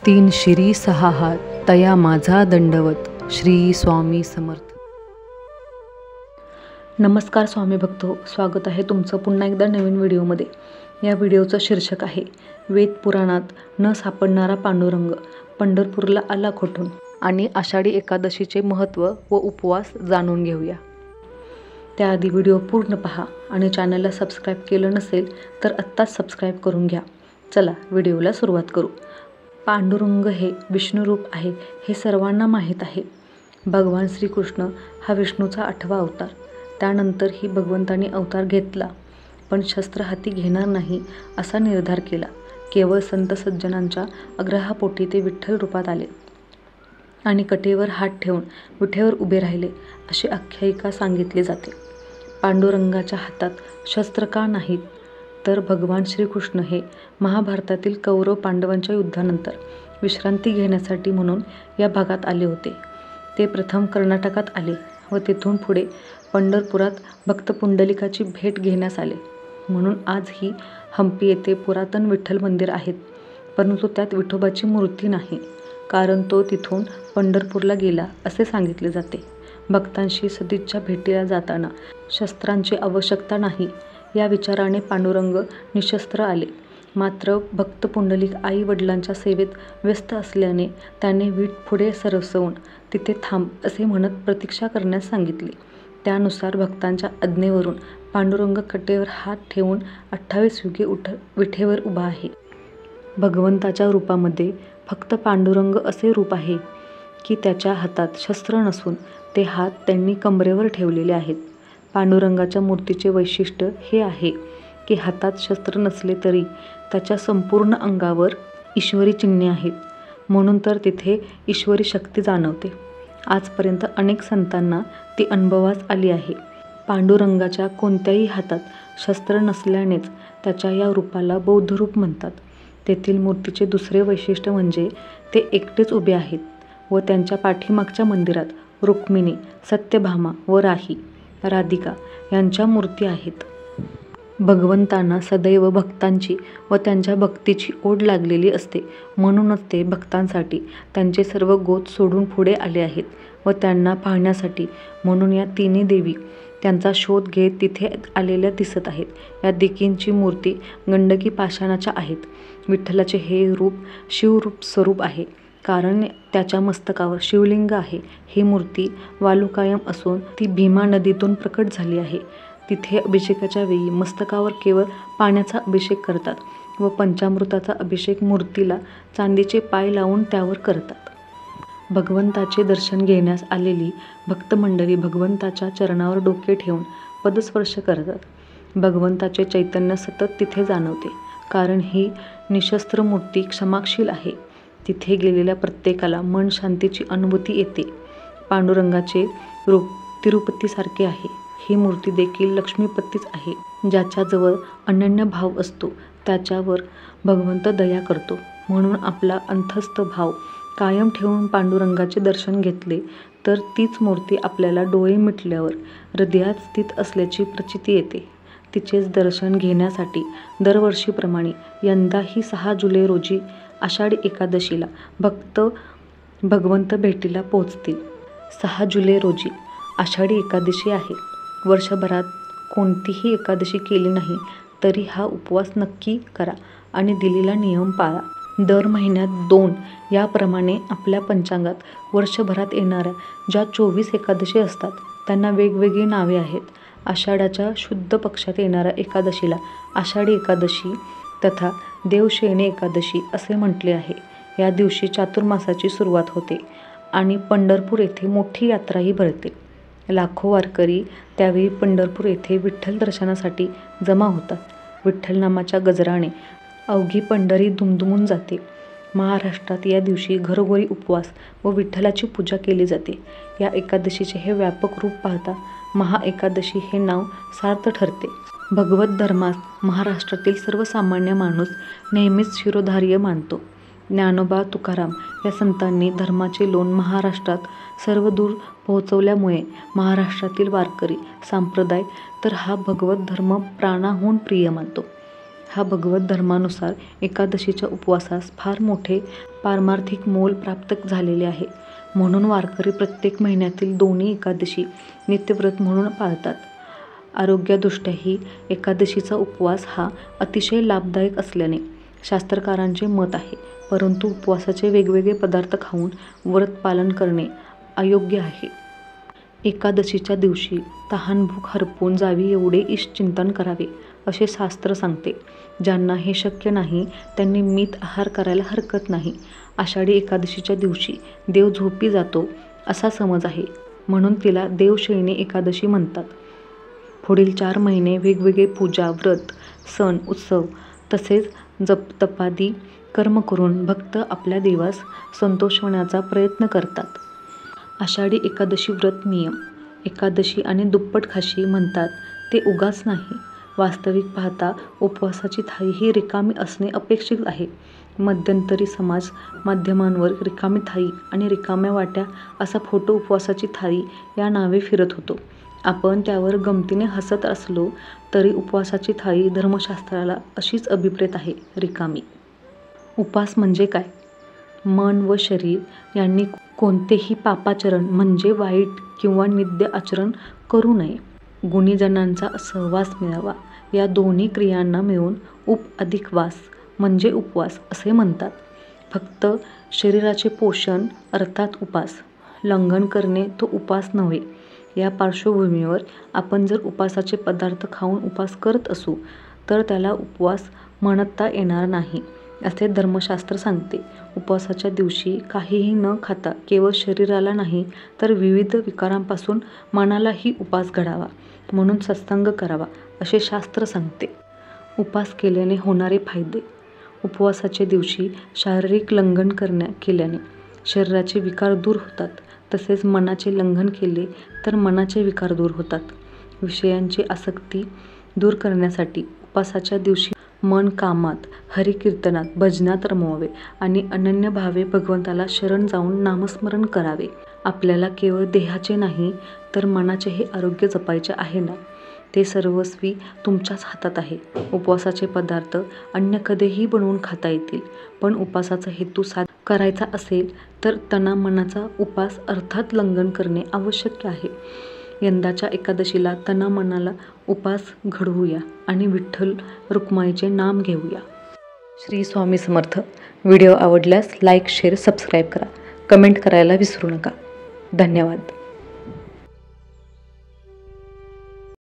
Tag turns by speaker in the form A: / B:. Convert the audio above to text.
A: तीन शिरी सहा हात तया माझा दंडवत. श्री स्वामी समर्थ.
B: नमस्कार स्वामी भक्तो, स्वागत आहे तुमचं पुन्हा एकदा नवीन व्हिडिओमध्ये. या व्हिडिओचं शीर्षक आहे वेद पुराणात न सापडणारा पांडुरंग पंढरपूरला आला कोठून, आणि आषाढी एकादशीचे महत्त्व व उपवास जाणून घेऊया. त्याआधी व्हिडिओ पूर्ण पहा आणि चॅनलला सबस्क्राईब केलं नसेल तर आत्ताच सबस्क्राईब करून घ्या. चला व्हिडिओला सुरुवात करू. पांडुरंग हे विष्णुरूप आहे हे सर्वांना माहीत आहे. भगवान श्रीकृष्ण हा विष्णूचा 8वा अवतार. त्यानंतरही भगवंतांनी अवतार घेतला, पण शस्त्र हाती घेणार नाही असा निर्धार केला. केवळ संत सज्जनांच्या आग्रहापोटी ते विठ्ठल रूपात आले आणि कटेवर हात ठेवून विठेवर उभे राहिले अशी आख्यायिका सांगितली जाते. पांडुरंगाच्या हातात शस्त्र का नाहीत, तर भगवान श्रीकृष्ण हे महाभारतातील कौरव पांडवांच्या युद्धानंतर विश्रांती घेण्यासाठी म्हणून या भागात आले होते. ते प्रथम कर्नाटकात आले व तेथून पुढे पंढरपुरात भक्त पुंडलिकाची भेट घेण्यास आले. म्हणून आजही हंपी येथे पुरातन विठ्ठल मंदिर आहेत, परंतु त्यात विठोबाची मूर्ती नाही, कारण तो तिथून पंढरपूरला गेला असे सांगितले जाते. भक्तांशी सदिच्छा भेटीला जाताना शस्त्रांची आवश्यकता नाही या विचाराने पांडुरंग निशस्त्र आले. मात्र भक्त पुंडलिक आई वडिलांच्या सेवेत व्यस्त असल्याने त्याने वीट पुढे सरसवून तिथे थांब असे म्हणत प्रतीक्षा करण्यास सांगितले. त्यानुसार भक्तांच्या आज्ञेवरून पांडुरंग कटेवर हात ठेवून 28 युगे विठेवर उभा आहे. भगवंताच्या रूपामध्ये फक्त पांडुरंग असे रूप आहे की त्याच्या हातात शस्त्र नसून ते हात त्यांनी कमरेवर ठेवलेले आहेत. पांडुरंगाच्या मूर्तीचे वैशिष्ट्य हे आहे की हातात शस्त्र नसले तरी त्याच्या संपूर्ण अंगावर ईश्वरी चिन्हे आहेत, म्हणून तर तिथे ईश्वरी शक्ती जाणवते. आजपर्यंत अनेक संतांना ती अनुभवास आली आहे. पांडुरंगाच्या कोणत्याही हातात शस्त्र नसल्यानेच त्याच्या या रूपाला बौद्ध रूप म्हणतात. तेथील मूर्तीचे दुसरे वैशिष्ट्य म्हणजे ते एकटेच उभे आहेत व त्यांच्या पाठीमागच्या मंदिरात रुक्मिणी, सत्यभामा व राधिका यांच्या मूर्ती आहेत. भगवंतांना सदैव भक्तांची व त्यांच्या भक्तीची ओढ लागलेली असते, म्हणूनच ते भक्तांसाठी त्यांचे सर्व गोत सोडून पुढे आले आहेत व त्यांना पाहण्यासाठी म्हणून या तिन्ही देवी त्यांचा शोध घेत तिथे आलेल्या दिसत आहेत. या देवींची मूर्ती गंडकी पाषाणाच्या आहेत. विठ्ठलाचे हे रूप शिवरूप स्वरूप आहे, कारण त्याच्या मस्तकावर शिवलिंग आहे. ही मूर्ती वालुकामय असून ती भीमा नदीतून प्रकट झाली आहे. तिथे अभिषेकाच्या वेळी मस्तकावर केवळ पाण्याचा अभिषेक करतात व पंचामृताचा अभिषेक मूर्तीला चांदीचे पाय लावून त्यावर करतात. भगवंताचे दर्शन घेण्यास आलेली भक्तमंडळी भगवंताच्या चरणावर डोके ठेवून पदस्पर्श करतात. भगवंताचे चैतन्य सतत तिथे जाणवते, कारण ही निशस्त्र मूर्ती क्षमाशील आहे. तिथे गेलेल्या प्रत्येकाला मन शांतीची अनुभूती येते. पांडुरंगाचे रूप तिरुपतीसारखे आहे. ही मूर्ती देखील लक्ष्मीपतीच आहे. ज्याच्याजवळ अनन्य भाव असतो त्याच्यावर भगवंत दया करतो. म्हणून आपला अंतस्थ भाव कायम ठेवून पांडुरंगाचे दर्शन घेतले तर तीच मूर्ती आपल्याला डोळे मिटल्यावर हृदयात स्थित असल्याची प्रचिती येते. तिचेच दर्शन घेण्यासाठी दरवर्षीप्रमाणे यंदाही 6 जुलै रोजी आषाढी एकादशीला भगवंत भेटीला पोहोचतील. 6 जुलै रोजी आषाढी एकादशी आहे. वर्षभरात कोणतीही एकादशी केली नाही तरी हा उपवास नक्की करा आणि दिलेला नियम पाळा. दर महिन्यात 2 याप्रमाणे आपल्या पंचांगात वर्षभरात येणाऱ्या ज्या 24 एकादशी असतात त्यांना वेगवेगळी नावे आहेत. आषाढाच्या शुद्ध पक्षात येणाऱ्या एकादशीला आषाढी एकादशी तथा देवशयनी एकादशी असे म्हटले आहे. या दिवशी चातुर्मासाची सुरुवात होते आणि पंढरपूर येथे मोठी यात्राही भरते. लाखो वारकरी त्यावेळी पंढरपूर येथे विठ्ठल दर्शनासाठी जमा होतात. विठ्ठल नामाच्या गजराने अवघी पंढरी दुमदुमून जाते. महाराष्ट्रात या दिवशी घरोघरी उपवास व विठ्ठलाची पूजा केली जाते. या एकादशीचे हे व्यापक रूप पाहता महाएकादशी हे नाव सार्थ ठरते. भगवत धर्मात महाराष्ट्रातील सर्वसामान्य माणूस नेहमीच शिरोधार्य मानतो. ज्ञानोबा तुकाराम या संतांनी धर्माचे लोण महाराष्ट्रात सर्वदूर पोहोचवल्यामुळे महाराष्ट्रातील वारकरी संप्रदाय तर हा भगवत धर्म प्राणाहून प्रिय मानतो. हा भगवत धर्मानुसार एकादशीच्या उपवासास फार मोठे पारमार्थिक मोल प्राप्त झालेले आहे. म्हणून वारकरी प्रत्येक महिन्यातील दोन्ही एकादशी नित्यव्रत म्हणून पाळतात. आरोग्यदृष्ट्याही एकादशीचा उपवास हा अतिशय लाभदायक असल्याने शास्त्रकारांचे मत आहे. परंतु उपवासाचे वेगवेगळे पदार्थ खाऊन व्रत पालन करणे अयोग्य आहे. एकादशीच्या दिवशी तहानभूक हरपून जावी एवढे ईशचिंतन करावे असे शास्त्र सांगते. ज्यांना हे शक्य नाही त्यांनी मित आहार करायला हरकत नाही. आषाढी एकादशीच्या दिवशी देव झोपी जातो असा समज आहे, म्हणून तिला देवशयनी एकादशी म्हणतात. पुढील 4 महिने वेगवेगळे पूजा, व्रत, सण, उत्सव तसेच जपतपादी कर्म करून भक्त आपल्या देवास संतोषवण्याचा प्रयत्न करतात. आषाढी एकादशी व्रत नियम. एकादशी आणि दुप्पट खाशी म्हणतात ते उगाच नाही. वास्तविक पाहता उपवासाची थाळी ही रिकामी असणे अपेक्षित आहे. मध्यंतरी समाज माध्यमांवर रिकामी थाळी आणि रिकाम्या वाट्या असा फोटो उपवासाची थाळी या नावे फिरत होतो. आपण त्यावर गमतीने हसत असलो तरी उपवासाची थाळी धर्मशास्त्राला अशीच अभिप्रेत आहे, रिकामी. उपास म्हणजे काय? मन व शरीर यांनी कोणतेही पापाचरण म्हणजे वाईट किंवा निंद्य आचरण करू नये. गुणीजनांचा सहवास मिळावा या दोन्ही क्रियांना मिळून उप अधिक वास म्हणजे उपवास असे म्हणतात. फक्त शरीराचे पोषण अर्थात उपास लंघन करणे तो उपास नव्हे. या पार्श्वभूमीवर आपण जर उपासाचे पदार्थ खाऊन उपास करत असू तर त्याला उपवास म्हणता येणार नाही असे धर्मशास्त्र सांगते. उपवासाच्या दिवशी काहीही न खाता केवळ शरीराला नाही तर विविध विकारांपासून मनालाही उपास घडावा म्हणून सत्संग करावा असे शास्त्र सांगते. उपास केल्याने होणारे फायदे. उपवासाच्या दिवशी शारीरिक लंघन केल्याने शरीराचे विकार दूर होतात. तसेच मनाचे लंघन केले तर मनाचे विकार दूर होतात. विषयांची आसक्ती दूर करण्यासाठी उपवासाच्या दिवशी मन कामात, हरिकीर्तनात, भजनात रमवावे आणि अनन्य भावे भगवंताला शरण जाऊन नामस्मरण करावे. आपल्याला केवळ देहाचे नाही तर मनाचेही आरोग्य जपायचे आहे ना, ते सर्वस्वी तुमच्याच हातात आहे. उपवासाचे पदार्थ अन्य कधीही बनवून खाता येतील, पण उपवासाचा हेतू साध्य करायचा असेल तर तना मनाचा उपास अर्थात लंघन करणे आवश्यक आहे. यंदाच्या एकादशीला तना मनाला उपास घडवूया आणि विठ्ठल रुक्माईचे नाम घेऊया. श्री स्वामी समर्थ. व्हिडिओ आवडल्यास लाईक, शेअर, सबस्क्राईब करा. कमेंट करायला विसरू नका. धन्यवाद.